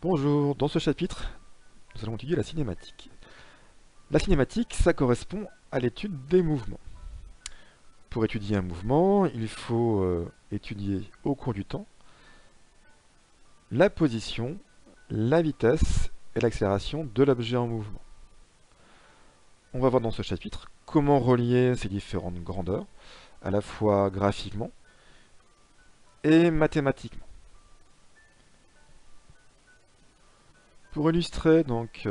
Bonjour, dans ce chapitre, nous allons étudier la cinématique. La cinématique, ça correspond à l'étude des mouvements. Pour étudier un mouvement, il faut étudier au cours du temps la position, la vitesse et l'accélération de l'objet en mouvement. On va voir dans ce chapitre comment relier ces différentes grandeurs, à la fois graphiquement et mathématiquement. Pour illustrer donc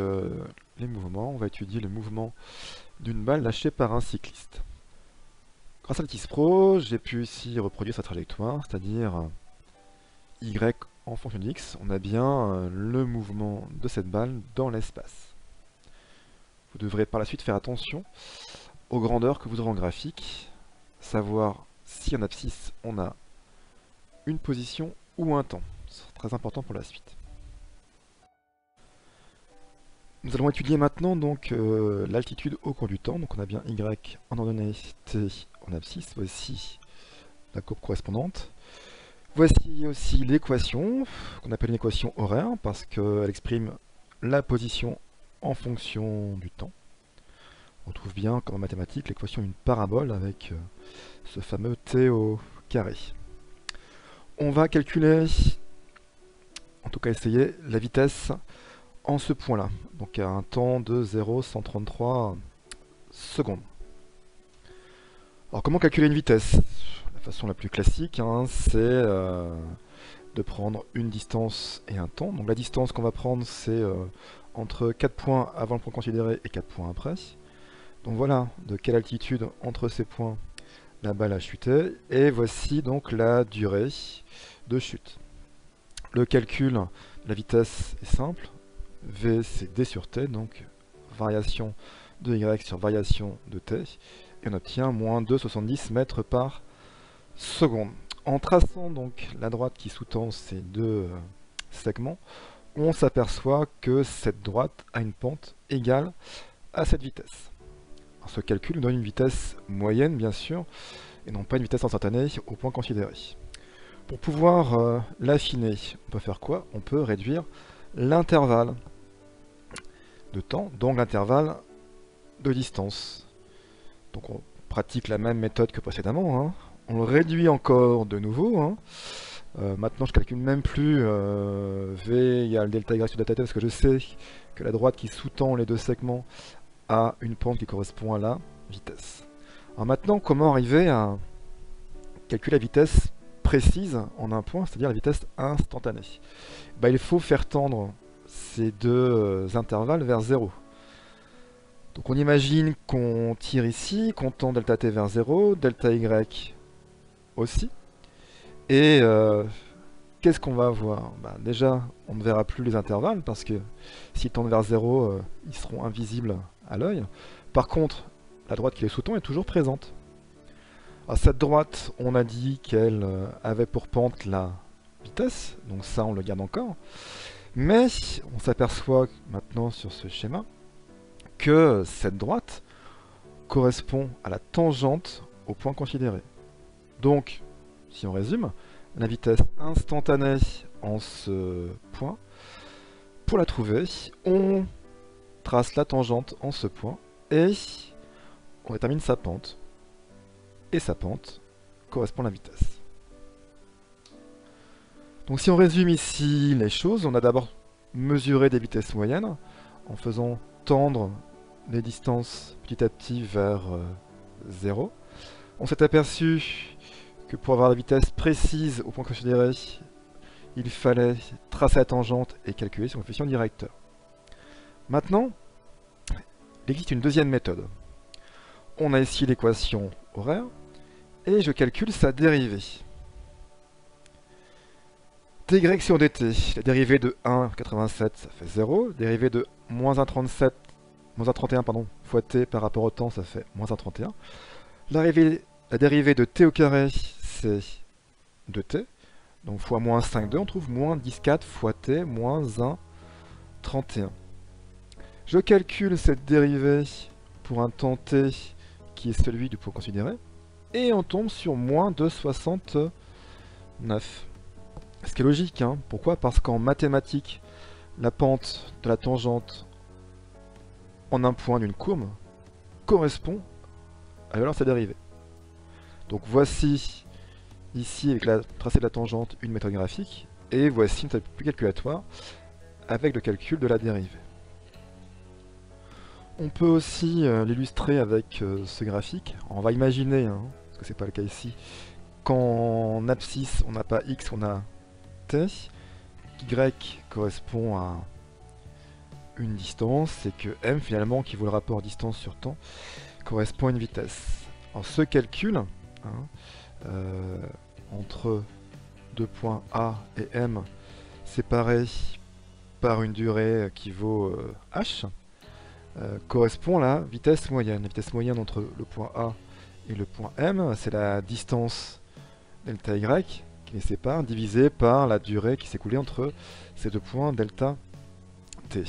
les mouvements, on va étudier le mouvement d'une balle lâchée par un cycliste. Grâce à l'Altis Pro, j'ai pu ici reproduire sa trajectoire, c'est-à-dire Y en fonction de X. On a bien le mouvement de cette balle dans l'espace. Vous devrez par la suite faire attention aux grandeurs que vous aurez en graphique, savoir si en abscisse on a une position ou un temps. C'est très important pour la suite. Nous allons étudier maintenant donc l'altitude au cours du temps. Donc on a bien Y en ordonnée, T en abscisse. Voici la courbe correspondante. Voici aussi l'équation, qu'on appelle une équation horaire, parce qu'elle exprime la position en fonction du temps. On trouve bien, comme en mathématiques, l'équation d'une parabole avec ce fameux T au carré. On va calculer, en tout cas essayer, la vitesse en ce point-là, donc à un temps de 0,133 secondes. Alors comment calculer une vitesse? La façon la plus classique, c'est de prendre une distance et un temps. Donc la distance qu'on va prendre, c'est entre 4 points avant le point considéré et 4 points après. Donc voilà de quelle altitude entre ces points la balle a chuté. Et voici donc la durée de chute. Le calcul de la vitesse est simple. V c'est d sur t, donc variation de y sur variation de t. Et on obtient moins 2,70 mètres par seconde. En traçant donc la droite qui sous-tend ces deux segments, on s'aperçoit que cette droite a une pente égale à cette vitesse. Alors, ce calcul nous donne une vitesse moyenne, bien sûr, et non pas une vitesse instantanée au point considéré. Pour pouvoir l'affiner, on peut faire quoi? On peut réduire l'intervalle de temps, donc l'intervalle de distance. Donc on pratique la même méthode que précédemment. On le réduit encore de nouveau. Maintenant je calcule même plus V égale delta Y sur delta T parce que je sais que la droite qui sous-tend les deux segments a une pente qui correspond à la vitesse. Alors maintenant, comment arriver à calculer la vitesse précise en un point, c'est-à-dire la vitesse instantanée? Il faut faire tendre ces deux intervalles vers 0. Donc on imagine qu'on tire ici, qu'on tend delta t vers 0, delta y aussi. Et qu'est-ce qu'on va avoir? Déjà, on ne verra plus les intervalles, parce que s'ils tendent vers 0, ils seront invisibles à l'œil. Par contre, la droite qui les sous-tend est toujours présente. Alors, cette droite, on a dit qu'elle avait pour pente la vitesse, donc ça on le garde encore. Mais on s'aperçoit maintenant sur ce schéma que cette droite correspond à la tangente au point considéré. Donc, si on résume, la vitesse instantanée en ce point, pour la trouver, on trace la tangente en ce point et on détermine sa pente. Et sa pente correspond à la vitesse. Donc si on résume ici les choses, on a d'abord mesuré des vitesses moyennes en faisant tendre les distances petit à petit vers 0. On s'est aperçu que pour avoir la vitesse précise au point considéré, il fallait tracer la tangente et calculer son coefficient directeur. Maintenant, il existe une deuxième méthode. On a ici l'équation horaire et je calcule sa dérivée. dy sur dt, la dérivée de 1,87 ça fait 0, la dérivée de moins 1,31 pardon, fois t par rapport au temps ça fait moins 1,31. La dérivée de t au carré c'est 2t, donc fois moins 5,2 on trouve moins 10,4 fois t moins 1,31. Je calcule cette dérivée pour un temps t qui est celui du point considéré, et on tombe sur moins 2,69. Ce qui est logique, Pourquoi? Parce qu'en mathématiques, la pente de la tangente en un point d'une courbe correspond à la valeur de sa dérivée. Donc voici ici avec la tracée de la tangente une méthode graphique, et voici une méthode plus calculatoire avec le calcul de la dérivée. On peut aussi l'illustrer avec ce graphique. On va imaginer, hein, parce que c'est pas le cas ici, qu'en abscisse on n'a pas x, on a t, y correspond à une distance, et que m finalement, qui vaut le rapport distance sur temps, correspond à une vitesse. Alors ce calcul, hein, entre deux points A et M séparés par une durée qui vaut h, correspond à la vitesse moyenne. La vitesse moyenne entre le point A et le point M, c'est la distance delta y qui les sépare, divisée par la durée qui s'est écoulée entre ces deux points delta t.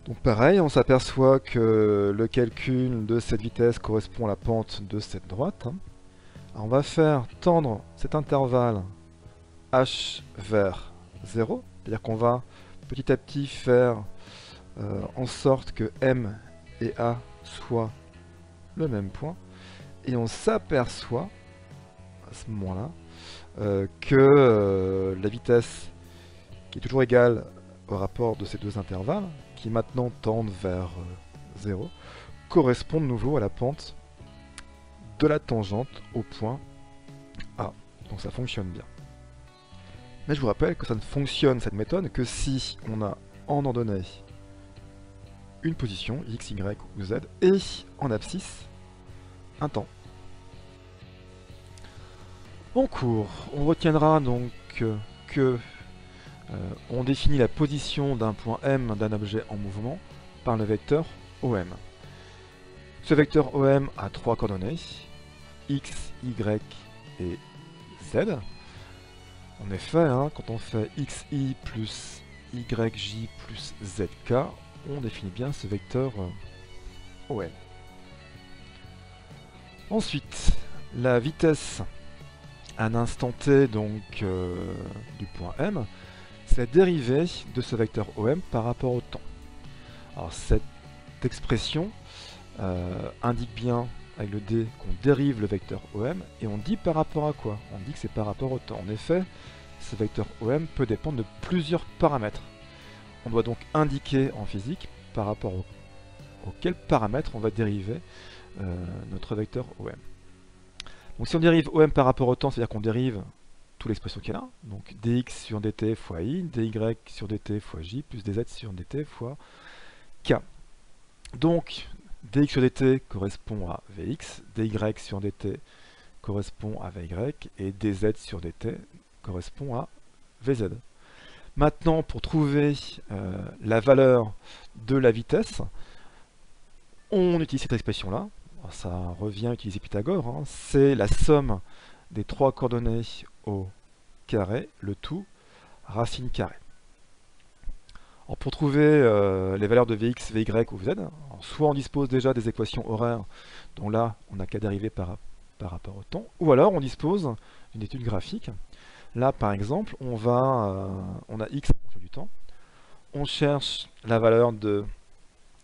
Donc pareil, on s'aperçoit que le calcul de cette vitesse correspond à la pente de cette droite. Alors on va faire tendre cet intervalle h vers 0, c'est-à-dire qu'on va petit à petit faire en sorte que M et A soient le même point, et on s'aperçoit à ce moment-là que la vitesse qui est toujours égale au rapport de ces deux intervalles, qui maintenant tendent vers 0, correspond de nouveau à la pente de la tangente au point A. Donc ça fonctionne bien. Mais je vous rappelle que ça ne fonctionne, cette méthode, que si on a en ordonnée une position, x, y ou z, et en abscisse, un temps. En cours, on retiendra donc que on définit la position d'un point M d'un objet en mouvement par le vecteur OM. Ce vecteur OM a trois coordonnées, x, y et z. En effet, hein, quand on fait xi plus yj plus zk, on définit bien ce vecteur OM. Ensuite, la vitesse à un instant t donc du point M, c'est la dérivée de ce vecteur OM par rapport au temps. Alors cette expression indique bien avec le D qu'on dérive le vecteur OM, et on dit par rapport à quoi? On dit que c'est par rapport au temps. En effet, ce vecteur OM peut dépendre de plusieurs paramètres. On doit donc indiquer en physique par rapport auquel paramètre on va dériver notre vecteur OM. Donc si on dérive OM par rapport au temps, c'est-à-dire qu'on dérive toute l'expression qui est là, donc dx sur dt fois i, dy sur dt fois j, plus dz sur dt fois k. Donc dx sur dt correspond à vx, dy sur dt correspond à vy, et dz sur dt correspond à vz. Maintenant, pour trouver la valeur de la vitesse, on utilise cette expression-là. Ça revient à utiliser Pythagore, hein. C'est la somme des trois coordonnées au carré, le tout, racine carrée. Alors pour trouver les valeurs de Vx, Vy ou Vz, soit on dispose déjà des équations horaires, dont là on n'a qu'à dériver par rapport au temps, ou alors on dispose d'une étude graphique. Là par exemple, on a x en fonction du temps, on cherche la valeur de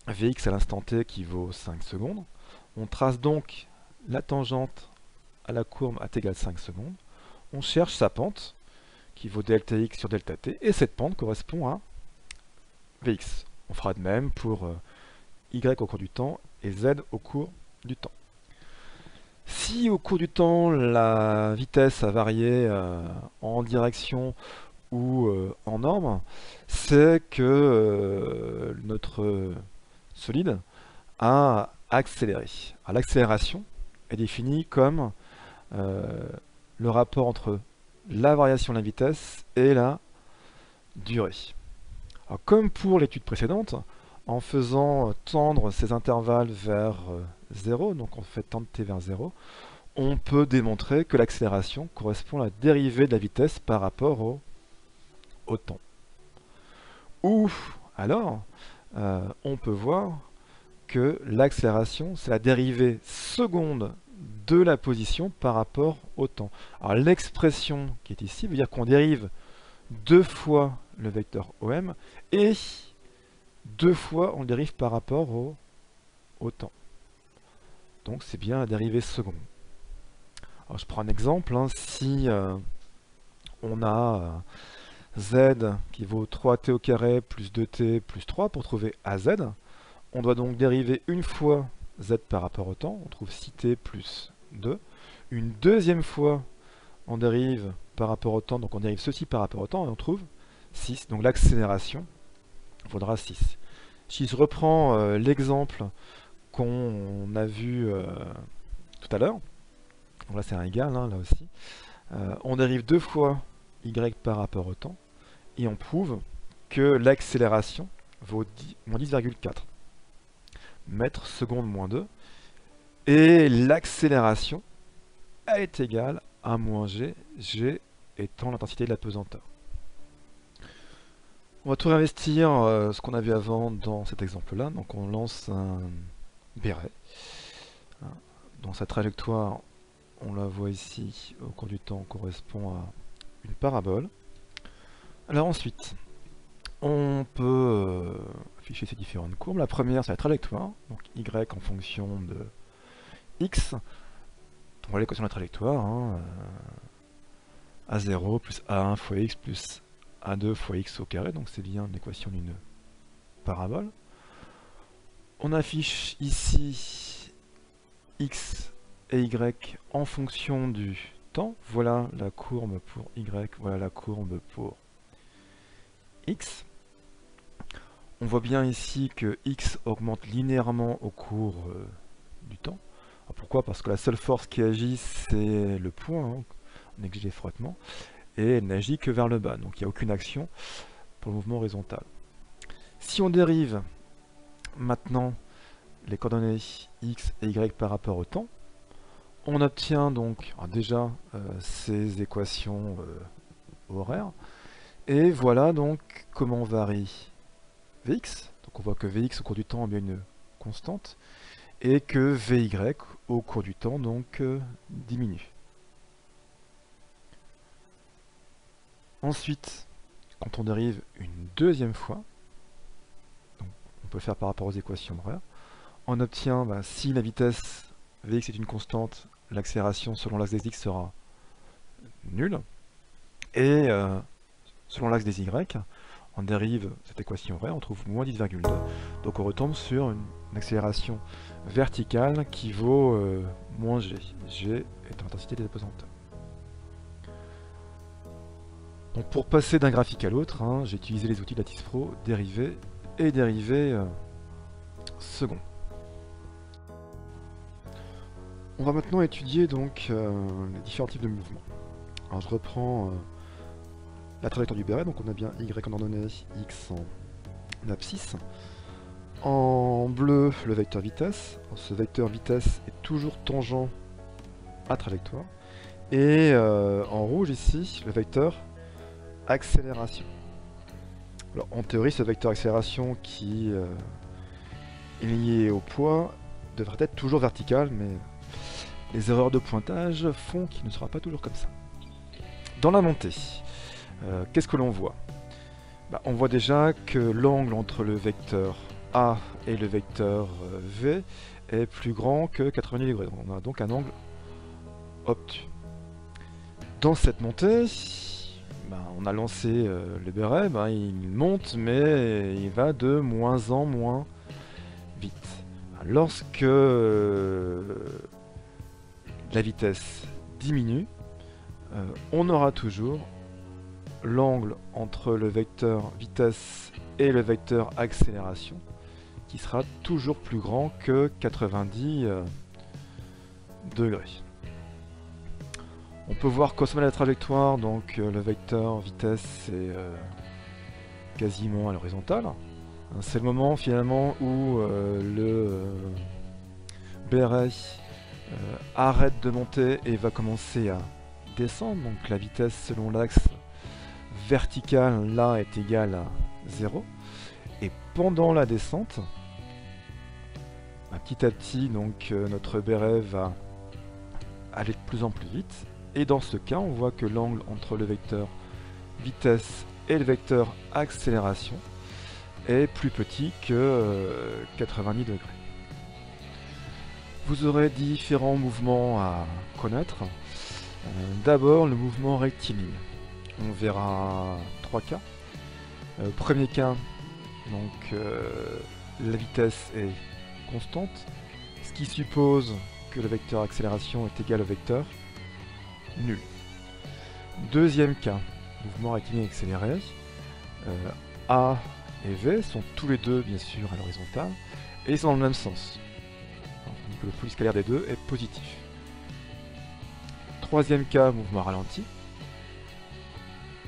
Vx à l'instant t qui vaut 5 secondes, on trace donc la tangente à la courbe à t égale 5 secondes, on cherche sa pente qui vaut delta x sur delta t, et cette pente correspond à Vx. On fera de même pour y au cours du temps et z au cours du temps. Si au cours du temps la vitesse a varié en direction ou en norme, c'est que notre solide a accéléré. L'accélération est définie comme le rapport entre la variation de la vitesse et la durée. Alors, comme pour l'étude précédente, en faisant tendre ces intervalles vers 0, donc on fait tendre t vers 0, on peut démontrer que l'accélération correspond à la dérivée de la vitesse par rapport au temps. Ou alors, on peut voir que l'accélération, c'est la dérivée seconde de la position par rapport au temps. Alors l'expression qui est ici veut dire qu'on dérive deux fois le vecteur OM, et 2 fois on le dérive par rapport au temps. Donc c'est bien la dérivée seconde. Alors je prends un exemple, hein, si on a z qui vaut 3t au carré plus 2t plus 3 pour trouver az, on doit donc dériver une fois z par rapport au temps, on trouve 6t plus 2. Une deuxième fois, on dérive par rapport au temps, donc on dérive ceci par rapport au temps, et on trouve 6. Donc l'accélération vaudra 6. Si je reprends l'exemple qu'on a vu tout à l'heure, donc là c'est un égal, hein, là aussi, on dérive 2 fois y par rapport au temps, et on prouve que l'accélération vaut moins 10,4 mètres seconde moins 2, et l'accélération est égale à moins g, g étant l'intensité de la pesanteur. On va tout réinvestir ce qu'on a vu avant dans cet exemple-là. Donc on lance un béret. Dans sa trajectoire, on la voit ici, au cours du temps, correspond à une parabole. Alors ensuite, on peut afficher ces différentes courbes. La première, c'est la trajectoire, donc y en fonction de x. On voit l'équation de la trajectoire, hein, a0 plus a1 fois x plus a2 fois x au carré, donc c'est bien l'équation d'une parabole. On affiche ici x et y en fonction du temps. Voilà la courbe pour y, voilà la courbe pour x. On voit bien ici que x augmente linéairement au cours du temps. Alors pourquoi? Parce que la seule force qui agit, c'est le point, hein, on exige les frottements, et elle n'agit que vers le bas, donc il n'y a aucune action pour le mouvement horizontal. Si on dérive maintenant les coordonnées x et y par rapport au temps, on obtient donc déjà ces équations horaires, et voilà donc comment varie Vx. Donc on voit que Vx au cours du temps est bien une constante, et que Vy au cours du temps donc diminue. Ensuite, quand on dérive une deuxième fois, donc on peut le faire par rapport aux équations horaires, on obtient, si la vitesse Vx est une constante, l'accélération selon l'axe des x sera nulle, et selon l'axe des y, on dérive cette équation horaire, on trouve moins 10,2, donc on retombe sur une accélération verticale qui vaut moins g, g est l'intensité des apesanteur. Donc pour passer d'un graphique à l'autre, hein, j'ai utilisé les outils de Lattice Pro, dérivée et dérivée second. On va maintenant étudier donc les différents types de mouvements. Alors je reprends la trajectoire du béret, donc on a bien y en ordonnée, x en abscisse. En bleu, le vecteur vitesse. Alors, ce vecteur vitesse est toujours tangent à trajectoire. Et en rouge ici, le vecteur accélération. Alors en théorie, ce vecteur accélération qui est lié au poids devrait être toujours vertical, mais les erreurs de pointage font qu'il ne sera pas toujours comme ça. Dans la montée, qu'est-ce que l'on voit? On voit déjà que l'angle entre le vecteur A et le vecteur V est plus grand que 90 degrés. On a donc un angle obtus. Dans cette montée, on a lancé le béret, il monte, mais il va de moins en moins vite. Lorsque la vitesse diminue, on aura toujours l'angle entre le vecteur vitesse et le vecteur accélération qui sera toujours plus grand que 90 degrés. On peut voir qu'au sommet de la trajectoire, donc le vecteur vitesse est quasiment à l'horizontale. C'est le moment finalement où le béret arrête de monter et va commencer à descendre. Donc la vitesse selon l'axe vertical là est égale à 0. Et pendant la descente, petit à petit, donc notre béret va aller de plus en plus vite. Et dans ce cas, on voit que l'angle entre le vecteur vitesse et le vecteur accélération est plus petit que 90 degrés. Vous aurez différents mouvements à connaître. D'abord, le mouvement rectiligne. On verra 3 cas. Premier cas, donc la vitesse est constante, ce qui suppose que le vecteur accélération est égal au vecteur nul. Deuxième cas, mouvement rectiligne accéléré. A et V sont tous les deux bien sûr à l'horizontale et ils sont dans le même sens. On dit que le produit scalaire des deux est positif. Troisième cas, mouvement ralenti.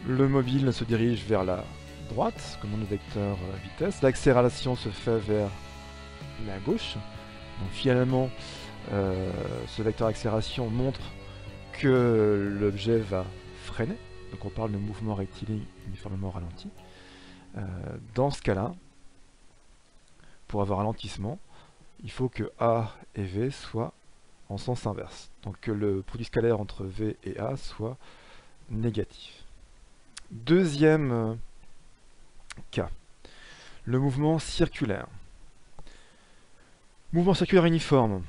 Le mobile se dirige vers la droite, comme le vecteur vitesse. L'accélération se fait vers la gauche. Donc finalement, ce vecteur accélération montre que l'objet va freiner. Donc on parle de mouvement rectiligne uniformément ralenti. Dans ce cas-là, pour avoir ralentissement, il faut que A et V soient en sens inverse. Donc que le produit scalaire entre V et A soit négatif. Deuxième cas, le mouvement circulaire. Mouvement circulaire uniforme.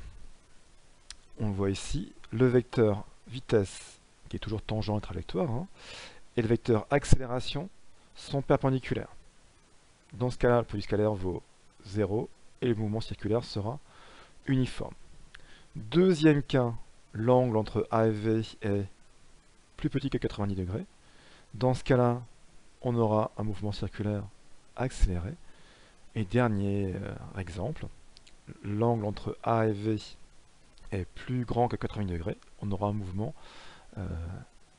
On le voit ici, le vecteur vitesse, qui est toujours tangent à la trajectoire, hein, et le vecteur accélération sont perpendiculaires. Dans ce cas-là, le produit scalaire vaut 0 et le mouvement circulaire sera uniforme. Deuxième cas, l'angle entre A et V est plus petit que 90 degrés. Dans ce cas-là, on aura un mouvement circulaire accéléré. Et dernier exemple, l'angle entre A et V est plus grand que 90 degrés. On aura un mouvement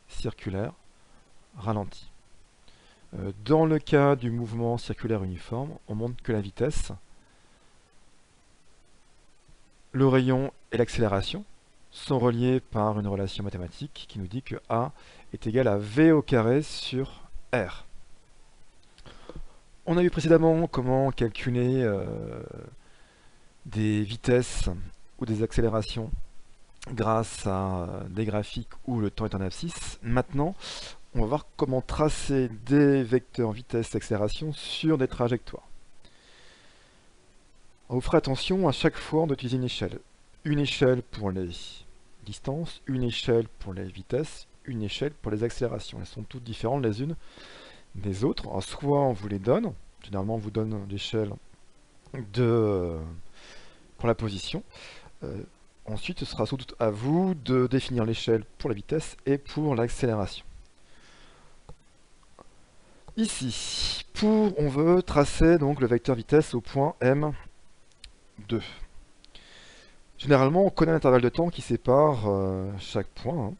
circulaire ralenti. Dans le cas du mouvement circulaire uniforme, on montre que la vitesse, le rayon et l'accélération sont reliés par une relation mathématique qui nous dit que A est égal à V au carré sur R. On a vu précédemment comment calculer des vitesses ou des accélérations grâce à des graphiques où le temps est en abscisse. Maintenant, on va voir comment tracer des vecteurs vitesse et accélération sur des trajectoires. Vous ferez attention, à chaque fois on doit utiliser une échelle. Une échelle pour les distances, une échelle pour les vitesses, une échelle pour les accélérations. Elles sont toutes différentes les unes des autres. Alors, soit on vous les donne, généralement on vous donne l'échelle pour la position. Ensuite, ce sera sans doute à vous de définir l'échelle pour la vitesse et pour l'accélération. Ici, on veut tracer donc le vecteur vitesse au point M2. Généralement, on connaît l'intervalle de temps qui sépare chaque point. Hein.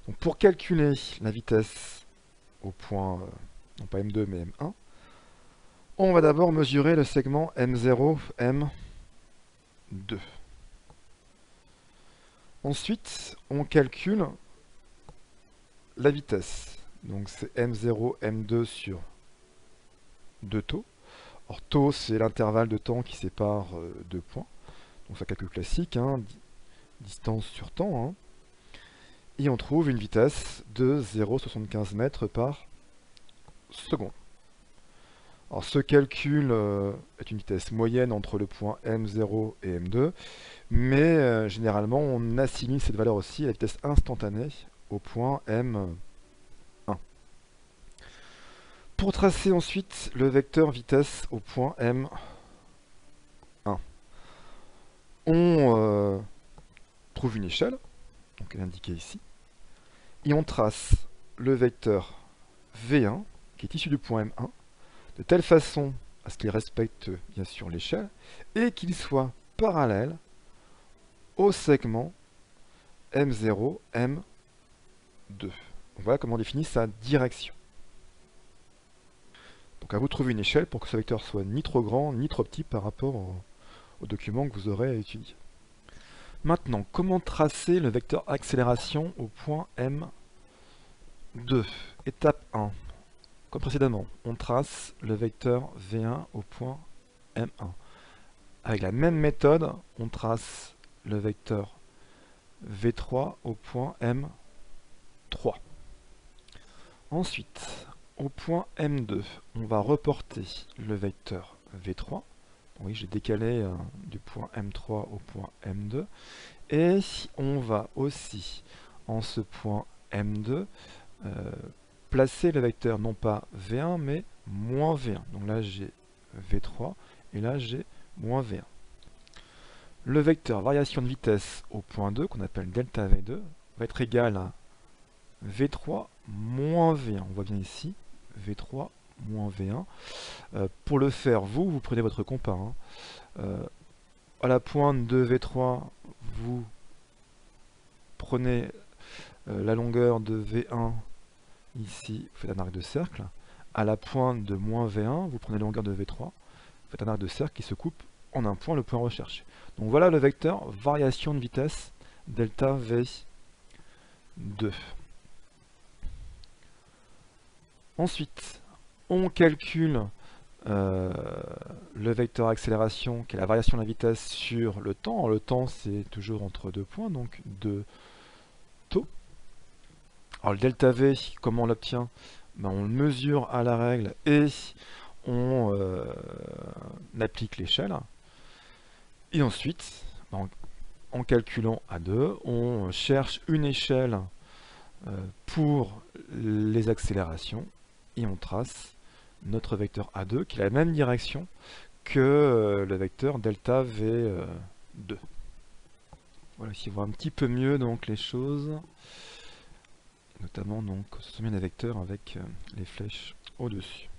Donc, pour calculer la vitesse au point, non pas M2 mais M1, on va d'abord mesurer le segment M0, M2. Ensuite, on calcule la vitesse. Donc c'est M0, M2 sur 2 taux. Or taux, c'est l'intervalle de temps qui sépare deux points. Donc c'est un calcul classique, hein, distance sur temps. Hein. Et on trouve une vitesse de 0,75 mètres par seconde. Alors ce calcul est une vitesse moyenne entre le point M0 et M2, mais généralement on assimile cette valeur aussi à la vitesse instantanée au point M1. Pour tracer ensuite le vecteur vitesse au point M1, on trouve une échelle, donc elle est indiquée ici, et on trace le vecteur V1, qui est issu du point M1, de telle façon à ce qu'il respecte bien sûr l'échelle, et qu'il soit parallèle au segment M0, M2. Donc voilà comment on définit sa direction. Donc à vous de trouver une échelle pour que ce vecteur soit ni trop grand ni trop petit par rapport au document que vous aurez à étudier. Maintenant, comment tracer le vecteur accélération au point M2? Étape 1. Comme précédemment, on trace le vecteur V1 au point M1. Avec la même méthode, on trace le vecteur V3 au point M3. Ensuite, au point M2, on va reporter le vecteur V3. Oui, j'ai décalé du point M3 au point M2. Et on va aussi, en ce point M2, placer le vecteur non pas V1, mais moins V1. Donc là, j'ai V3, et là, j'ai moins V1. Le vecteur variation de vitesse au point 2, qu'on appelle delta V2, va être égal à V3 moins V1. On voit bien ici, V3 moins V1. Pour le faire, vous prenez votre compas. À la pointe de V3, vous prenez la longueur de V1, ici, vous faites un arc de cercle. À la pointe de moins V1, vous prenez la longueur de V3, vous faites un arc de cercle qui se coupe en un point, le point recherché. Donc voilà le vecteur variation de vitesse delta V2. Ensuite, on calcule le vecteur accélération, qui est la variation de la vitesse sur le temps. Alors, le temps, c'est toujours entre deux points, donc 2 taux. Alors le delta V, comment on l'obtient? On le mesure à la règle et on applique l'échelle. Et ensuite, en calculant A2, on cherche une échelle pour les accélérations et on trace notre vecteur A2 qui a la même direction que le vecteur delta V2. Voilà, ici on voit un petit peu mieux donc les choses, notamment donc ce sont bien des vecteurs avec les flèches au-dessus.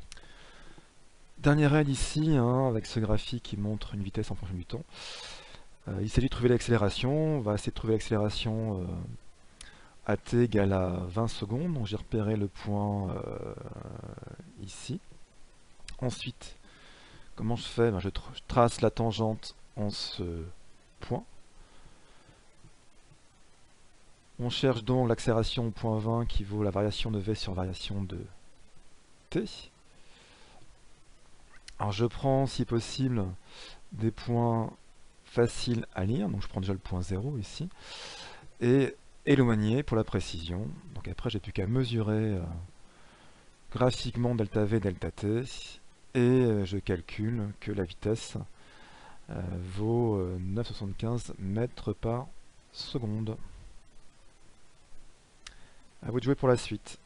Dernière aide ici, avec ce graphique qui montre une vitesse en fonction du temps. Il s'agit de trouver l'accélération. On va essayer de trouver l'accélération à t égale à 20 secondes. Donc j'ai repéré le point ici. Ensuite, comment je fais? Je trace la tangente en ce point. On cherche donc l'accélération au point 20 qui vaut la variation de v sur variation de t. Alors je prends, si possible, des points faciles à lire. Donc je prends déjà le point 0 ici. Et éloigné pour la précision. Donc après, j'ai plus qu'à mesurer graphiquement delta v, delta t. Et je calcule que la vitesse vaut 9,75 mètres par seconde. À vous de jouer pour la suite.